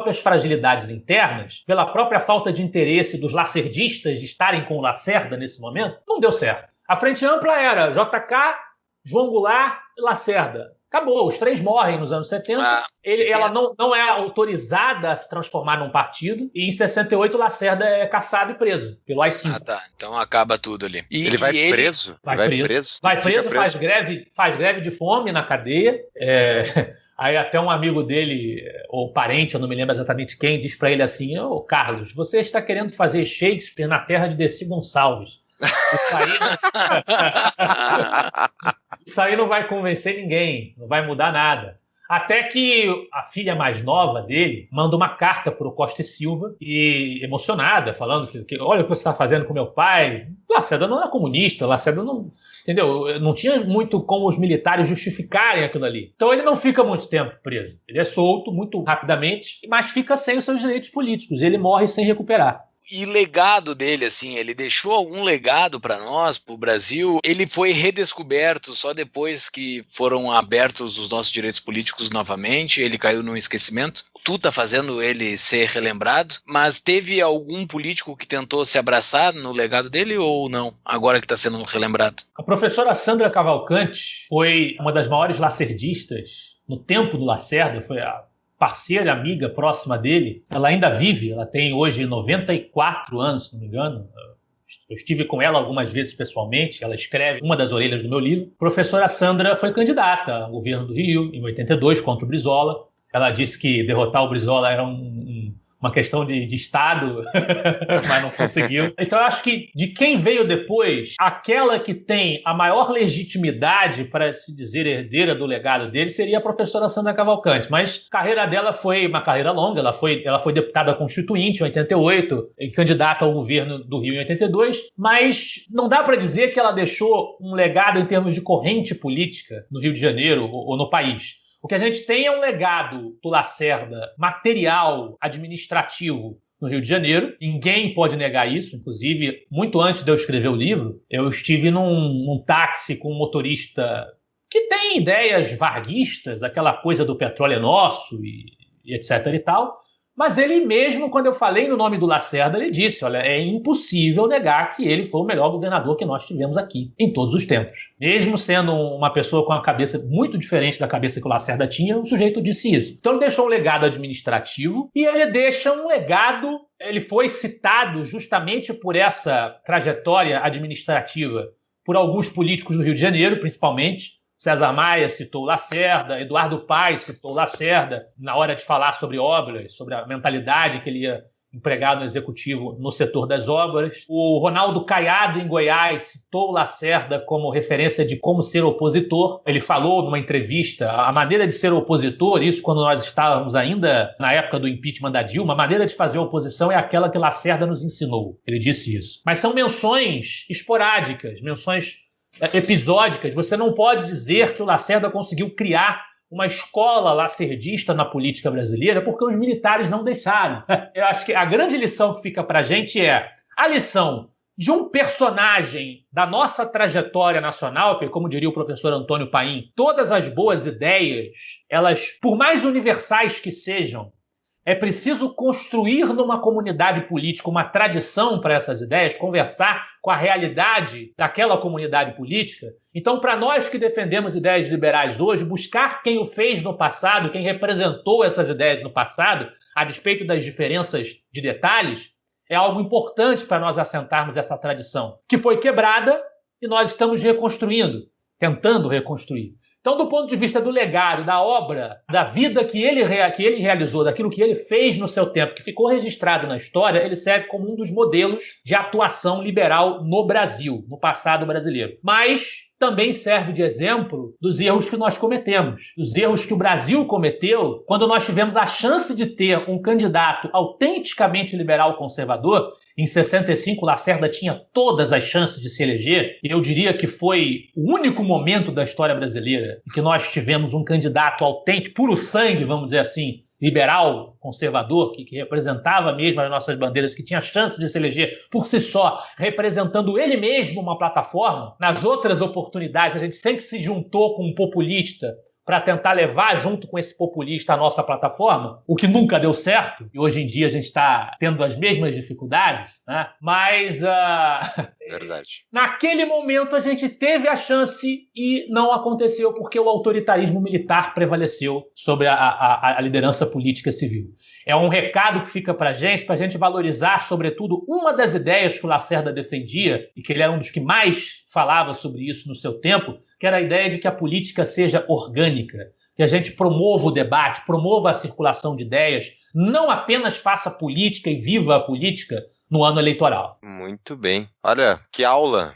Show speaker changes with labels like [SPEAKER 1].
[SPEAKER 1] próprias fragilidades internas, pela própria falta de interesse dos lacerdistas de estarem com o Lacerda nesse momento, não deu certo. A Frente Ampla era JK, João Goulart e Lacerda. Acabou, os três morrem nos anos 70. Ela não é autorizada a se transformar num partido. E em 68, Lacerda é caçado e preso pelo AI-5.
[SPEAKER 2] Ah, tá. Então acaba tudo ali.
[SPEAKER 3] Ele vai preso?
[SPEAKER 1] Vai preso, faz greve de fome na cadeia. Aí até um amigo dele, ou parente, eu não me lembro exatamente quem, diz pra ele assim: ô Carlos, você está querendo fazer Shakespeare na terra de Dercy Gonçalves. Isso aí não vai convencer ninguém, não vai mudar nada. Até que a filha mais nova dele manda uma carta para o Costa e Silva, e emocionada, falando que olha o que você está fazendo com meu pai. Lacerda não era comunista, Lacerda não... Entendeu? Não tinha muito como os militares justificarem aquilo ali. Então ele não fica muito tempo preso. Ele é solto muito rapidamente, mas fica sem os seus direitos políticos. Ele morre sem recuperar.
[SPEAKER 2] E legado dele, assim, ele deixou algum legado para nós, para o Brasil? Ele foi redescoberto só depois que foram abertos os nossos direitos políticos novamente? Ele caiu no esquecimento? Tu tá fazendo ele ser relembrado? Mas teve algum político que tentou se abraçar no legado dele ou não? Agora que está sendo relembrado.
[SPEAKER 1] A professora Sandra Cavalcante foi uma das maiores lacerdistas no tempo do Lacerda, foi a parceira, amiga próxima dele. Ela ainda vive, ela tem hoje 94 anos, se não me engano. Eu estive com ela algumas vezes pessoalmente, ela escreve uma das orelhas do meu livro. A professora Sandra foi candidata ao governo do Rio em 82 contra o Brizola. Ela disse que derrotar o Brizola era uma questão de Estado, mas não conseguiu. Então eu acho que de quem veio depois, aquela que tem a maior legitimidade para se dizer herdeira do legado dele seria a professora Sandra Cavalcante. Mas a carreira dela foi uma carreira longa, ela foi deputada constituinte em 88, e candidata ao governo do Rio em 82, mas não dá para dizer que ela deixou um legado em termos de corrente política no Rio de Janeiro ou no país. O que a gente tem é um legado do Lacerda material, administrativo no Rio de Janeiro. Ninguém pode negar isso. Inclusive, muito antes de eu escrever o livro, eu estive num táxi com um motorista que tem ideias varguistas, aquela coisa do petróleo é nosso e etc e tal. Mas ele mesmo, quando eu falei no nome do Lacerda, ele disse, olha, é impossível negar que ele foi o melhor governador que nós tivemos aqui, em todos os tempos. Mesmo sendo uma pessoa com uma cabeça muito diferente da cabeça que o Lacerda tinha, o sujeito disse isso. Então ele deixou um legado administrativo e ele deixa um legado, ele foi citado justamente por essa trajetória administrativa por alguns políticos do Rio de Janeiro, principalmente. César Maia citou Lacerda, Eduardo Paes citou Lacerda na hora de falar sobre obras, sobre a mentalidade que ele ia empregar no executivo no setor das obras. O Ronaldo Caiado, em Goiás, citou Lacerda como referência de como ser opositor. Ele falou numa entrevista a maneira de ser opositor, isso quando nós estávamos ainda na época do impeachment da Dilma, a maneira de fazer oposição é aquela que Lacerda nos ensinou. Ele disse isso. Mas são menções esporádicas, menções episódicas. Você não pode dizer que o Lacerda conseguiu criar uma escola lacerdista na política brasileira porque os militares não deixaram. Eu acho que a grande lição que fica pra gente é a lição de um personagem da nossa trajetória nacional, que, como diria o professor Antônio Paim, todas as boas ideias, elas, por mais universais que sejam, é preciso construir numa comunidade política uma tradição para essas ideias, conversar com a realidade daquela comunidade política. Então, para nós que defendemos ideias liberais hoje, buscar quem o fez no passado, quem representou essas ideias no passado, a despeito das diferenças de detalhes, é algo importante para nós assentarmos essa tradição, que foi quebrada e nós estamos reconstruindo, tentando reconstruir. Então, do ponto de vista do legado, da obra, da vida que ele realizou, daquilo que ele fez no seu tempo, que ficou registrado na história, ele serve como um dos modelos de atuação liberal no Brasil, no passado brasileiro. Mas também serve de exemplo dos erros que nós cometemos, dos erros que o Brasil cometeu quando nós tivemos a chance de ter um candidato autenticamente liberal conservador. Em 65, Lacerda tinha todas as chances de se eleger, e eu diria que foi o único momento da história brasileira em que nós tivemos um candidato autêntico, puro sangue, vamos dizer assim, liberal, conservador, que representava mesmo as nossas bandeiras, que tinha chance de se eleger por si só, representando ele mesmo uma plataforma. Nas outras oportunidades, a gente sempre se juntou com um populista para tentar levar junto com esse populista a nossa plataforma, o que nunca deu certo, e hoje em dia a gente está tendo as mesmas dificuldades, né? Mas
[SPEAKER 3] Verdade.
[SPEAKER 1] Naquele momento a gente teve a chance e não aconteceu porque o autoritarismo militar prevaleceu sobre a liderança política civil. É um recado que fica para a gente valorizar, sobretudo, uma das ideias que o Lacerda defendia, e que ele era um dos que mais falava sobre isso no seu tempo, que era a ideia de que a política seja orgânica, que a gente promova o debate, promova a circulação de ideias, não apenas faça política e viva a política no ano eleitoral.
[SPEAKER 3] Muito bem. Olha, que aula